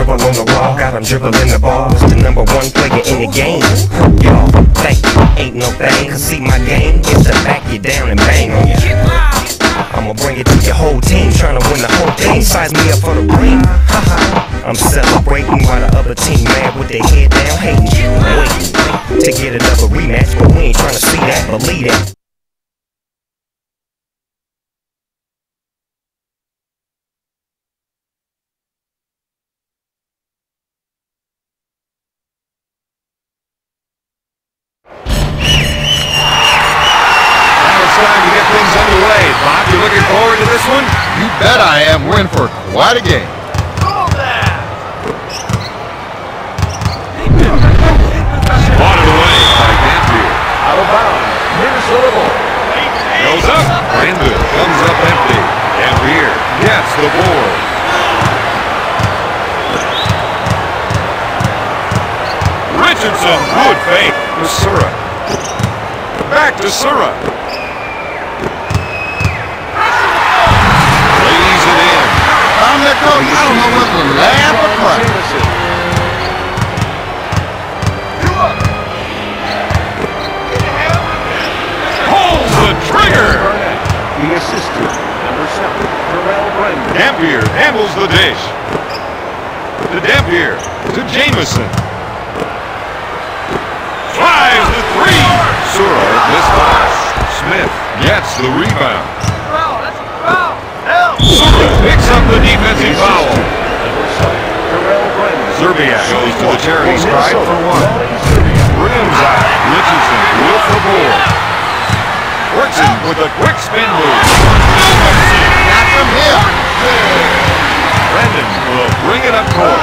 dribble on the wall, got him dribbling the ball. It's the #1 player in the game. Y'all think ain't no thing, cause see my game is to back you down and bang on you. I'ma bring it to your whole team, tryna win the whole thing. Size me up for the ring. I'm celebrating while the other team mad with their head down, hating. Waiting to get another rematch, but we ain't tryna see that, believe that. Time to get things underway. Bob, you looking forward to this one? You bet I am. We're in for quite a game. Spotted away by Dampier. Out of bounds. Minnesota ball. Goes up. Brandon comes up empty. Dampier gets the board. Richardson, good fake. To Sura. Back to Sura. I'm the coach. I don't know whether to laugh or cry. Pulls the trigger. The assistant, #7, Dampier handles the dish. To Dampier. To Jameson. Drives the three. Sura missed pass. Smith gets the rebound. Sura picks up the defensive foul. Zerbiak goes to the charity stripe for one. Rims out. Richardson with the board. Works it with a quick spin move. Got from him. Brandon will bring it up court.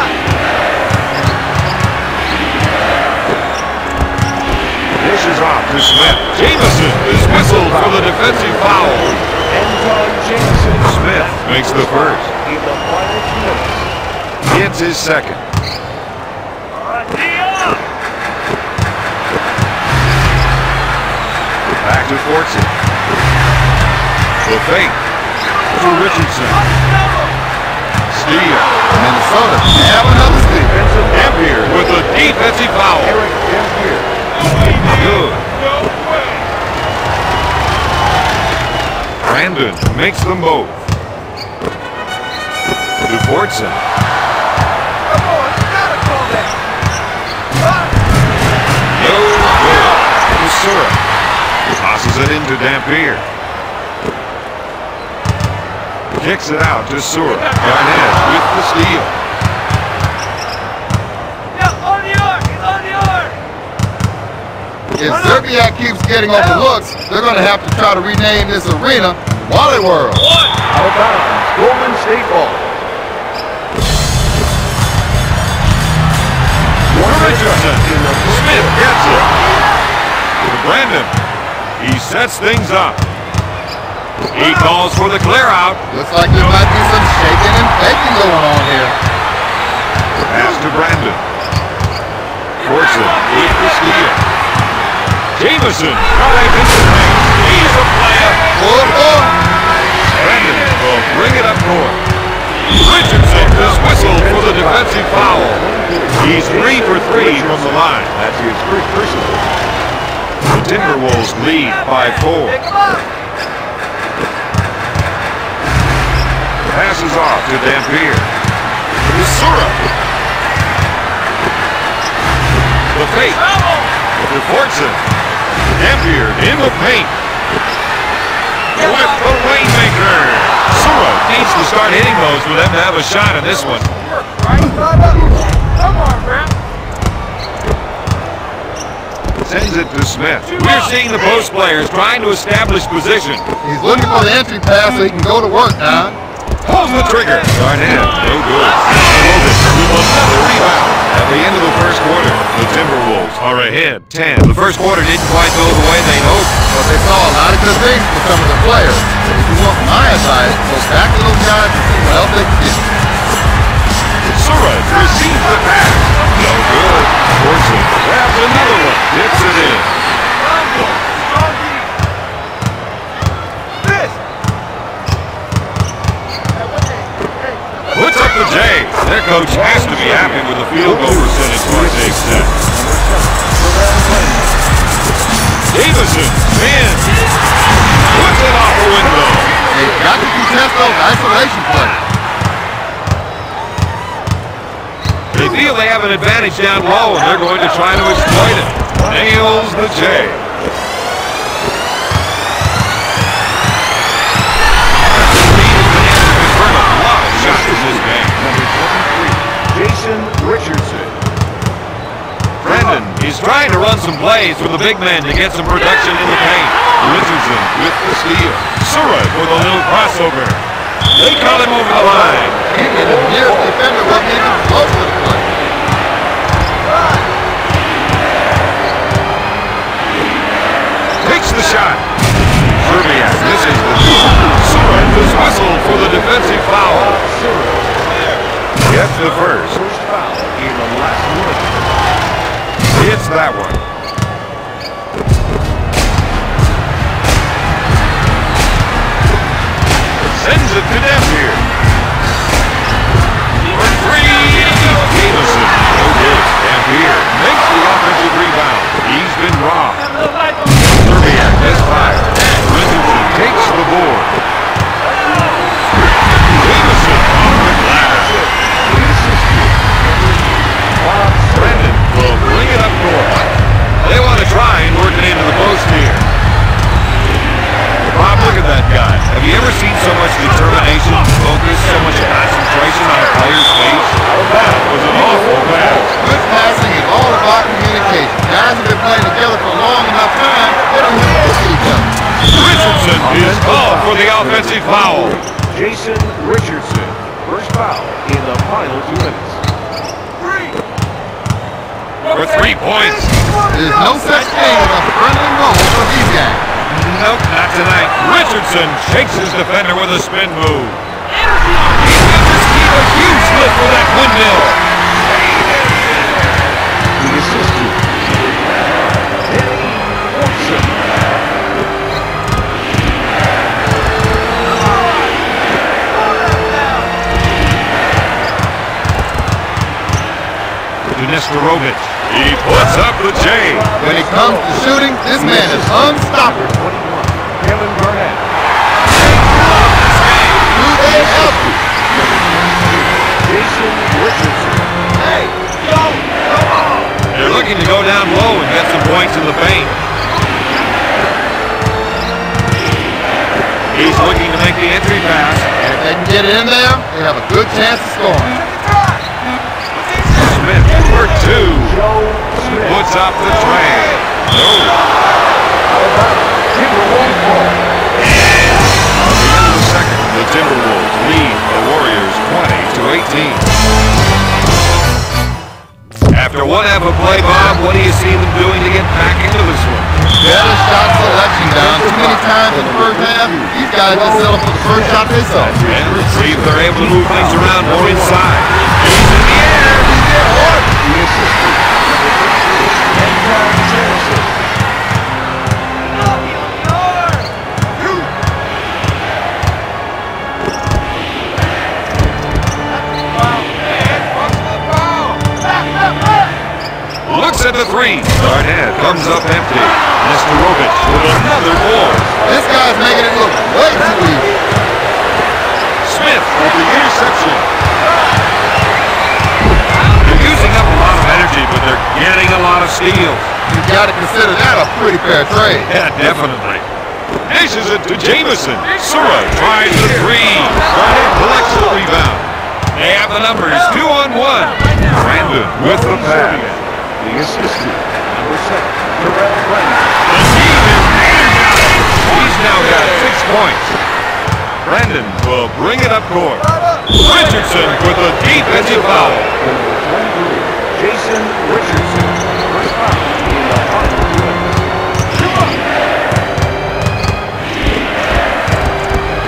Dishes off to Smith. Jameson is whistled for the defensive foul. Smith makes the first. Gets his second. Back to Fortson. The fake to Richardson. Steal. Minnesota have another steal. Dampier with a defensive foul. Good. Brandon makes them both. To Fortson. No good. To Sura. Tosses it into Dampier. Kicks it out to Sura. Garnett with the steal. If Zerbiak keeps getting overlooked, they're going to have to try to rename this arena Wally World. Out of bounds. Golden State ball. Richardson. Smith gets it. To Brandon. He sets things up. He calls for the clear out. Looks like there might be some shaking and baking going on here. Pass to Brandon. Fortson with the steal. Jameson drives into the lane. He's a player. Brandon will bring it up court. Richardson is whistled for the defensive foul. He's 3 for 3 from the line. That's his first personal. The Timberwolves lead by 4. Passes off to Dampier. To Sura. The fake. To Fortson. Dampier in the paint. With the rainmaker. Sura needs to start hitting those for them to have a shot in this one. Come on, man. Sends it to Smith. We're seeing the post players trying to establish position. He's looking for the entry pass so he can go to work now. Pulls the trigger. Garnett, no good. With another rebound. At the end of the first quarter, the Timberwolves are ahead 10. The first quarter didn't quite go the way they hoped. But they saw a lot of good things from some of the players. If you want my advice, go back to those guys and see what else they can get. Sura receives the pass. No good. Fortson grabs another one. Gets it in. Puts up the J. Their coach has to be happy with the field goal percentage for they've set. Davison spins. Puts it off the window. They've got to contest those isolation plays. They feel they have an advantage down low, and they're going to try to exploit it. Nails the J. Jason Richardson. Brendan, he's trying to run some plays with the big men to get some production in the paint. Richardson with the steal. Surratt with a little crossover. They caught him over the line. And the nearest defender wasn't even close to the play. Takes the shot. Serbiak misses the shot. Surratt was whistled for the defensive foul. Gets the first. First foul in the last minute. Hits that one. Sends it to Dampier. For three. Davison. No good. Dampier makes the offensive rebound. He's been robbed. Serbiak has fired. Richardson takes the board. Davison off the glass. Brendan will bring it up court. They want to try and work it into the post here. Bob, look at that guy. Have you ever seen so much determination, focus, so much concentration on a player's face? That was an awful pass. Good passing is all about communication. Guys have been playing together for a long enough time, they don't have to see each other. Richardson is called for the offensive foul. Jason Richardson. First foul in the final 2 minutes. For 3 points. There's no such thing as a friendly moment for these guys. Nope, not tonight. Richardson shakes his defender with a spin move. He's going to keep a huge lift for that windmill. The assistant. Danny Watson. Nesterovic. He puts up the J. When it comes to shooting, this man is unstoppable. 21. Kevin Garnett. Do they help you? Jason Richardson. Hey, yo, come on. They're looking to go down low and get some points in the paint. He's looking to make the entry pass. And if they can get it in there, they have a good chance of scoring. Smith for 2. Joe Smith. Puts up the tray. No. Timberwolves ball. At the end of the second, the Timberwolves lead the Warriors 20-18. After one half of play, Bob, what do you see them doing to get back into this one? Better shot selection down. Too many times in the first half, these guys just settle for the first shot they saw. And see if they're able to move things around more inside. He's in the air. The assistant. Number 33. Jason. Looks at the three. Garnett comes up empty. Nesterovic with another ball. This guy's making it look way too easy. Smith with the interception. They're using up a lot of energy, but they're getting a lot of steals. You've got to consider that a pretty fair trade. Yeah, definitely. Dishes it to Jamison. Surratt tries the three. Garnett collects the rebound. They have the numbers 2-on-1. Brandon with the pass. The assistant. Number 7. Terrell Brandon. The team is energized. He's now got 6 points. Brandon will bring it up court. Richardson with a defensive foul. Number 23. Jason Richardson. First foul in the final 2 minutes.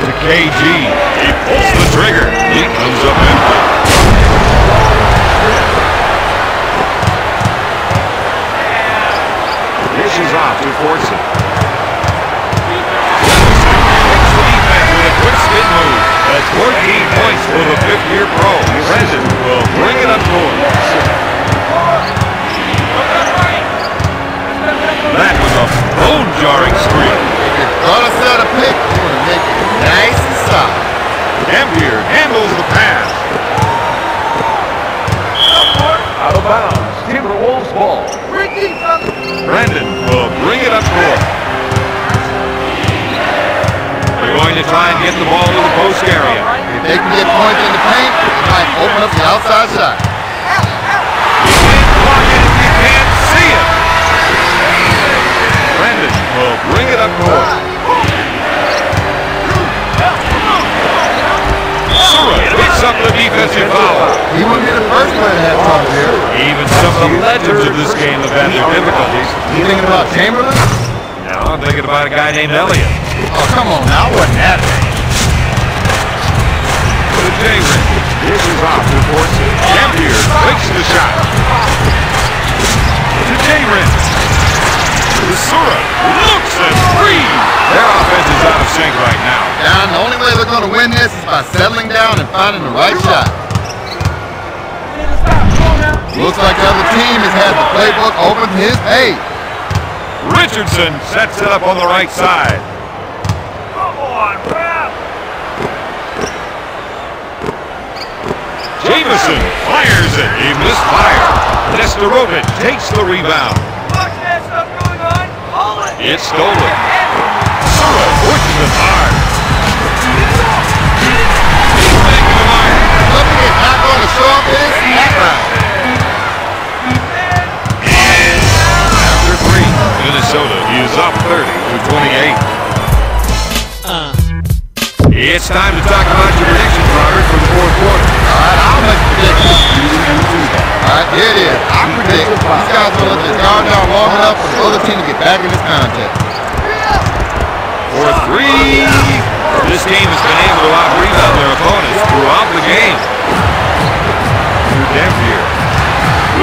To KG. He pulls the trigger. He comes up empty. Dishes off to Fortson. Takes the defense with a quick spin move. That's 14 points for the 5th-year pro. Brandon will ball. Brandon will bring it up court. They're going to try and get the ball to the post area. If they can get points in the paint, it might open up the outside shot. You can't block it if you can't see it. Brandon will bring it up court. Sura picks up the defensive foul. He wouldn't be the first player to have trouble here. Even some of the legends of this game have had their difficulties. You thinking about Chamberlain? No, I'm thinking about a guy named Elliott. Oh, come on now. I wasn't that bad. To J-Rin. This is off to Fortson. Dampier takes the shot. To J-Rin. To Sura. Looks and free. Their offense is out of sync right now. Down, the only way they're going to win this is by settling down and finding the right shot. Looks like the other team has had the playbook open to his page. Richardson sets it up on the right side. Jameson fires it. He misfired. Nestorovic takes the rebound. It's stolen. Sura pushes it hard. He's making a mark. Something is not going to show up in this background. After 3, Minnesota is up 30-28. It's time to talk about your predictions, Robert, for the fourth quarter. All right, I'll make a prediction. All right, here it is. I predict these guys will let their guard down long enough for the other team to get back in this contest. For 3, this team has been able to out-rebound their opponents throughout the game. To Dampier.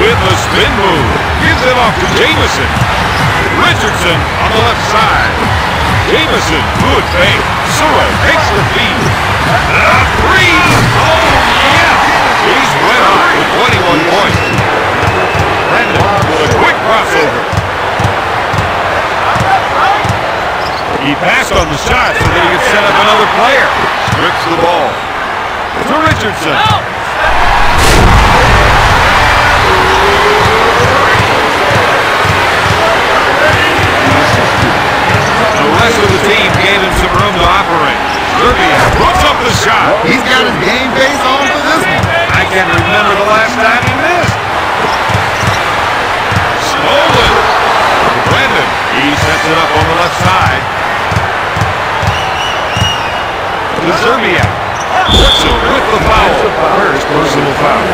With the spin move. Gives it off to Jameson. Richardson on the left side. Jameson, good fake. Sura takes the feed. 3. Oh, yes. He's went off with 21 points. Brandon with a quick crossover. He passed on the shot so that he could set up another player. Strips the ball. To Richardson. The rest of the team gave him some room to operate. Serbia puts up the shot. He's got his game face on for this one. I can't remember the last time he missed. Stolen. Brandon. He sets it up on the left side. To Serbia. Woodson with the foul. First personal foul.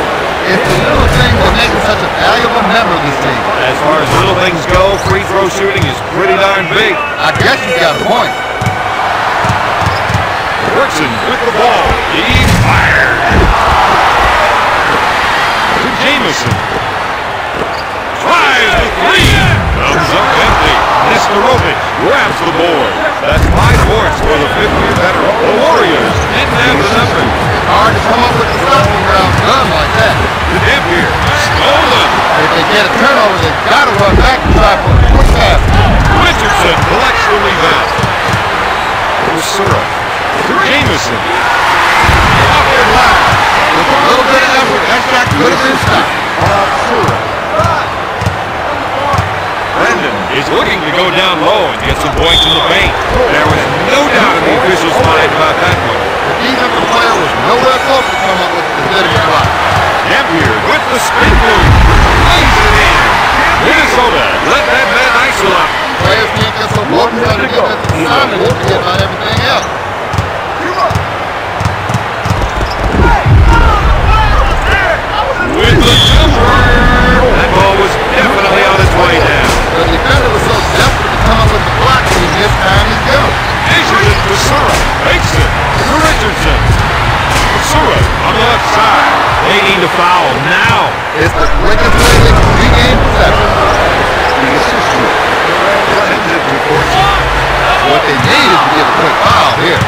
It's the little things that make him such a valuable member of this team. As far as little things go, free throw shooting is pretty darn big. I guess you got a point. Woodson with the ball. He fired. To Jameson. Tries the 3. Comes up empty. Nestorovic grabs the board. That's 5 points for the 50th veteran. The Warriors didn't have the number. It's hard to come up with a stopping ground gun like that. To Dampier. Stolen. If they get a turnover, they've got to run back and try for a quick pass. Richardson collects the rebound. To Sura. To Jameson. Off the glass. With a little bit of effort, that shot could have been stopped. Brandon is looking to go down low and get some points in the paint. There was no doubt in the officials' mind about that one. The defensive player was nowhere close to come up with the legitimate block. Dampier with the spin move. Lays it in. Minnesota let that man isolate. Players can't get so focused on the defensive assignment to forget about everything else. With the jumper. That ball was definitely on its way down. The defender was so desperate to come up with the block that he missed time his go. Measures it to Sura. Makes it to Richardson. Sura on the left side. They need to foul now. It's the quickest way they can regain possession. The assistant. What they need is to get a quick foul here.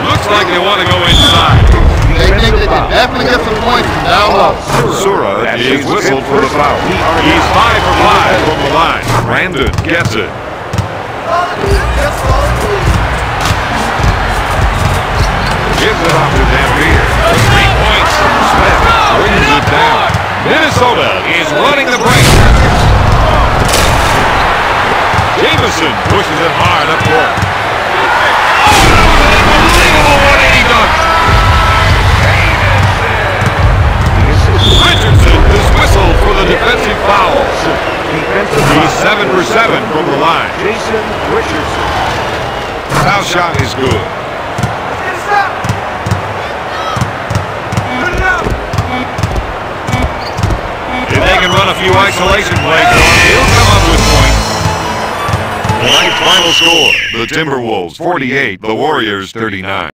Looks like they want to go inside. They think they can definitely get some points from down low. Sura is whistled for the foul. He's 5 for 5 from the line. Brandon gets it. Gives it off to Dampier. 3 points. Smith brings it down. Minnesota is running the break. Jameson pushes it hard up court. Oh, that was an unbelievable 180 dunk. Richardson is whistled for the defensive foul. He's 7 for 7 from the line. Jacine Richardson. Foul shot is good. If they can run a few isolation plays, he'll come up with points. Tonight's final score, the Timberwolves 48, the Warriors 39.